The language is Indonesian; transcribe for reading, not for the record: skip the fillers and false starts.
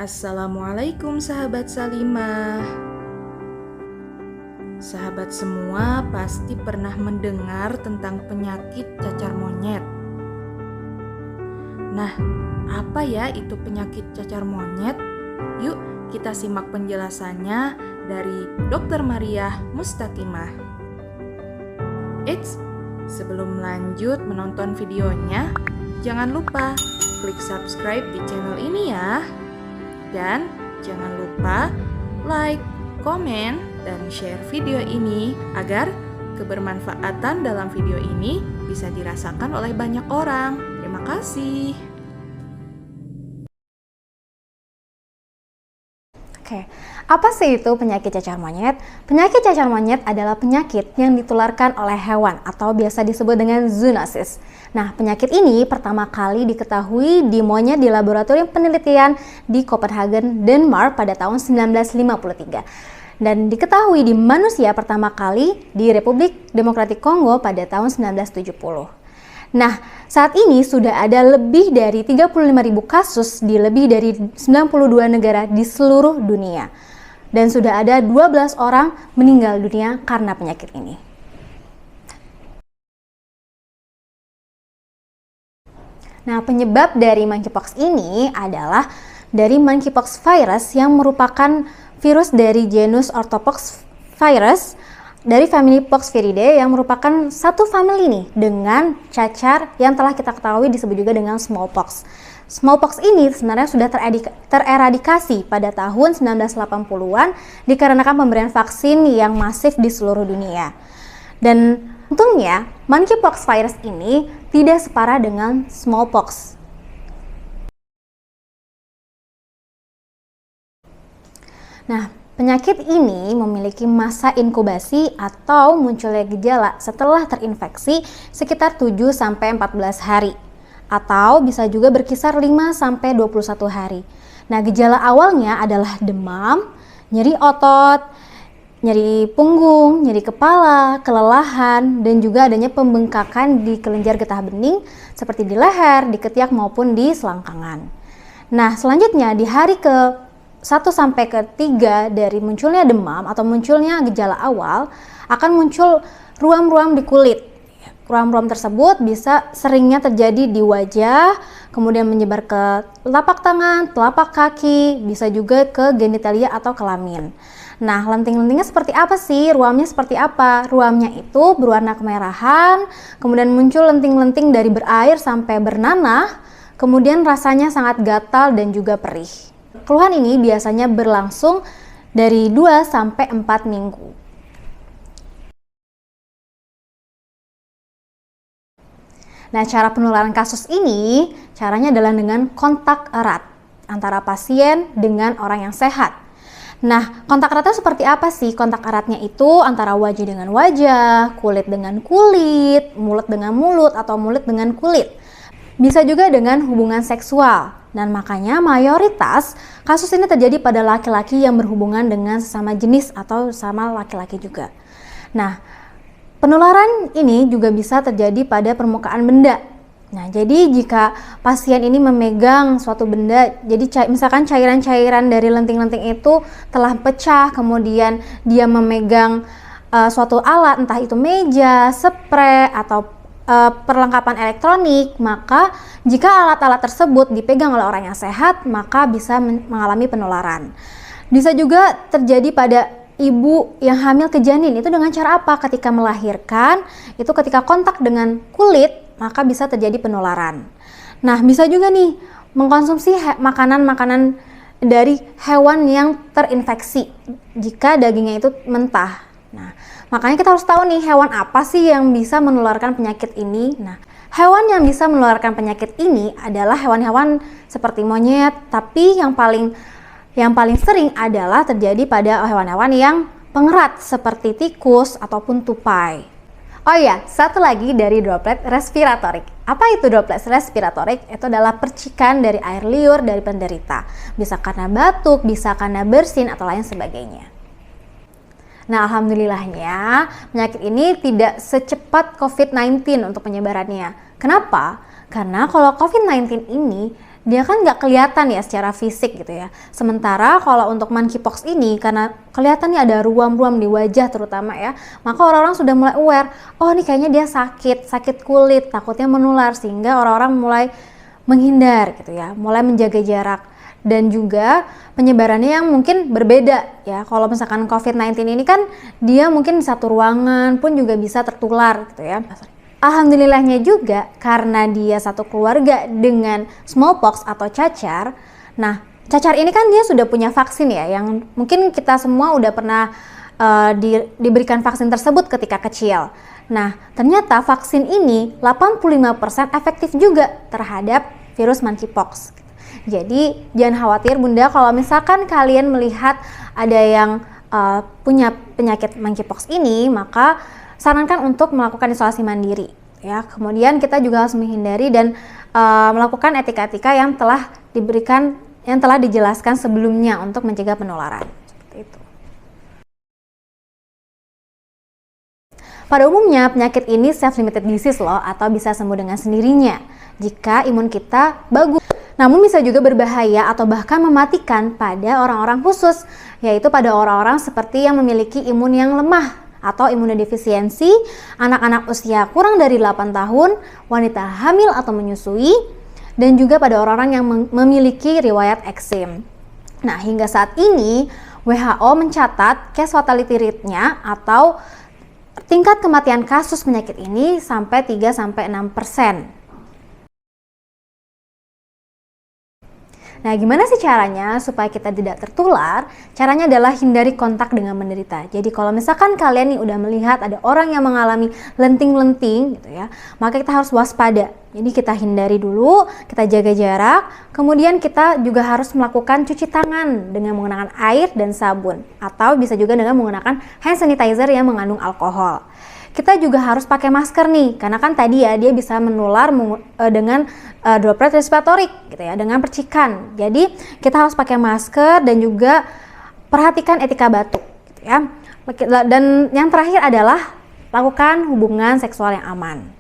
Assalamualaikum sahabat Salimah. Sahabat semua pasti pernah mendengar tentang penyakit cacar monyet. Nah, apa ya itu penyakit cacar monyet? Yuk kita simak penjelasannya dari Dr. Mariah Mustaqimah. Eits, sebelum lanjut menonton videonya, jangan lupa klik subscribe di channel ini ya. Dan jangan lupa like, komen, dan share video ini agar kebermanfaatan dalam video ini bisa dirasakan oleh banyak orang. Terima kasih. Oke, apa sih itu penyakit cacar monyet? Penyakit cacar monyet adalah penyakit yang ditularkan oleh hewan atau biasa disebut dengan zoonosis. Nah, penyakit ini pertama kali diketahui di monyet di laboratorium penelitian di Copenhagen, Denmark pada tahun 1953. Dan diketahui di manusia pertama kali di Republik Demokratik Kongo pada tahun 1970. Nah, saat ini sudah ada lebih dari 35.000 kasus di lebih dari 92 negara di seluruh dunia. Dan sudah ada 12 orang meninggal dunia karena penyakit ini. Nah, penyebab dari monkeypox ini adalah dari monkeypox virus yang merupakan virus dari genus Orthopox virus dari famili Poxviridae yang merupakan satu famili nih dengan cacar yang telah kita ketahui disebut juga dengan smallpox. Smallpox ini sebenarnya sudah tereradikasi pada tahun 1980-an dikarenakan pemberian vaksin yang masif di seluruh dunia. Dan untungnya monkeypox virus ini tidak separah dengan smallpox. Nah, penyakit ini memiliki masa inkubasi atau munculnya gejala setelah terinfeksi sekitar 7-14 hari atau bisa juga berkisar 5-21 hari. Nah, gejala awalnya adalah demam, nyeri otot, nyeri punggung, nyeri kepala, kelelahan, dan juga adanya pembengkakan di kelenjar getah bening seperti di leher, di ketiak maupun di selangkangan. Nah, selanjutnya di hari ke-1 sampai ke-3 dari munculnya demam atau munculnya gejala awal akan muncul ruam-ruam di kulit. Ruam-ruam tersebut bisa seringnya terjadi di wajah, kemudian menyebar ke telapak tangan, telapak kaki, bisa juga ke genitalia atau kelamin. Nah, lenting-lentingnya seperti apa sih? Ruamnya seperti apa? Ruamnya itu berwarna kemerahan, kemudian muncul lenting-lenting dari berair sampai bernanah, kemudian rasanya sangat gatal dan juga perih. Keluhan ini biasanya berlangsung dari 2-4 minggu. Nah, cara penularan kasus ini, caranya adalah dengan kontak erat antara pasien dengan orang yang sehat. Nah, kontak eratnya seperti apa sih? Kontak eratnya itu antara wajah dengan wajah, kulit dengan kulit, mulut dengan mulut, atau mulut dengan kulit. Bisa juga dengan hubungan seksual. Dan makanya mayoritas kasus ini terjadi pada laki-laki yang berhubungan dengan sesama jenis atau sama laki-laki juga. Nah, penularan ini juga bisa terjadi pada permukaan benda. Nah, jadi jika pasien ini memegang suatu benda, jadi misalkan cairan-cairan dari lenting-lenting itu telah pecah, kemudian dia memegang suatu alat, entah itu meja, spray, atau perlengkapan elektronik, maka jika alat-alat tersebut dipegang oleh orang yang sehat, maka bisa mengalami penularan. Bisa juga terjadi pada ibu yang hamil ke janin, itu dengan cara apa? Ketika melahirkan, itu ketika kontak dengan kulit, maka bisa terjadi penularan. Nah, bisa juga nih mengkonsumsi makanan-makanan dari hewan yang terinfeksi jika dagingnya itu mentah. Nah, makanya kita harus tahu nih hewan apa sih yang bisa menularkan penyakit ini. Nah, hewan yang bisa menularkan penyakit ini adalah hewan-hewan seperti monyet, tapi yang paling sering adalah terjadi pada hewan-hewan yang pengerat seperti tikus ataupun tupai. Oh iya, satu lagi dari droplet respiratorik. Apa itu droplet respiratorik? Itu adalah percikan dari air liur dari penderita. Bisa karena batuk, bisa karena bersin, atau lain sebagainya. Nah, alhamdulillahnya penyakit ini tidak secepat COVID-19 untuk penyebarannya. Kenapa? Karena kalau COVID-19 ini dia kan nggak kelihatan ya secara fisik gitu ya. Sementara kalau untuk monkeypox ini, karena kelihatannya ada ruam-ruam di wajah terutama ya, maka orang-orang sudah mulai aware, oh ini kayaknya dia sakit kulit, takutnya menular, sehingga orang-orang mulai menghindar gitu ya, mulai menjaga jarak. Dan juga penyebarannya yang mungkin berbeda ya. Kalau misalkan COVID-19 ini kan dia mungkin di satu ruangan pun juga bisa tertular gitu ya. Alhamdulillahnya juga karena dia satu keluarga dengan smallpox atau cacar. Nah, cacar ini kan dia sudah punya vaksin ya, yang mungkin kita semua udah pernah diberikan vaksin tersebut ketika kecil. Nah, ternyata vaksin ini 85% efektif juga terhadap virus monkeypox. Jadi, jangan khawatir Bunda kalau misalkan kalian melihat ada yang punya penyakit monkeypox ini, maka sarankan untuk melakukan isolasi mandiri ya. Kemudian kita juga harus menghindari dan melakukan etika-etika yang telah dijelaskan sebelumnya untuk mencegah penularan. Seperti itu. Pada umumnya penyakit ini self-limited disease loh, atau bisa sembuh dengan sendirinya jika imun kita bagus. Namun bisa juga berbahaya atau bahkan mematikan pada orang-orang khusus, yaitu pada orang-orang seperti yang memiliki imun yang lemah atau imunodefisiensi, anak-anak usia kurang dari 8 tahun, wanita hamil atau menyusui, dan juga pada orang-orang yang memiliki riwayat eksem. Nah, hingga saat ini WHO mencatat case fatality rate-nya atau tingkat kematian kasus penyakit ini sampai 3-6%. Nah, gimana sih caranya supaya kita tidak tertular? Caranya adalah hindari kontak dengan menderita. Jadi kalau misalkan kalian nih udah melihat ada orang yang mengalami lenting-lenting gitu ya, maka kita harus waspada. Jadi kita hindari dulu, kita jaga jarak, kemudian kita juga harus melakukan cuci tangan dengan menggunakan air dan sabun, atau bisa juga dengan menggunakan hand sanitizer yang mengandung alkohol. Kita juga harus pakai masker nih, karena kan tadi ya dia bisa menular dengan droplet respiratorik gitu ya, dengan percikan. Jadi kita harus pakai masker dan juga perhatikan etika batuk gitu ya. Dan yang terakhir adalah lakukan hubungan seksual yang aman.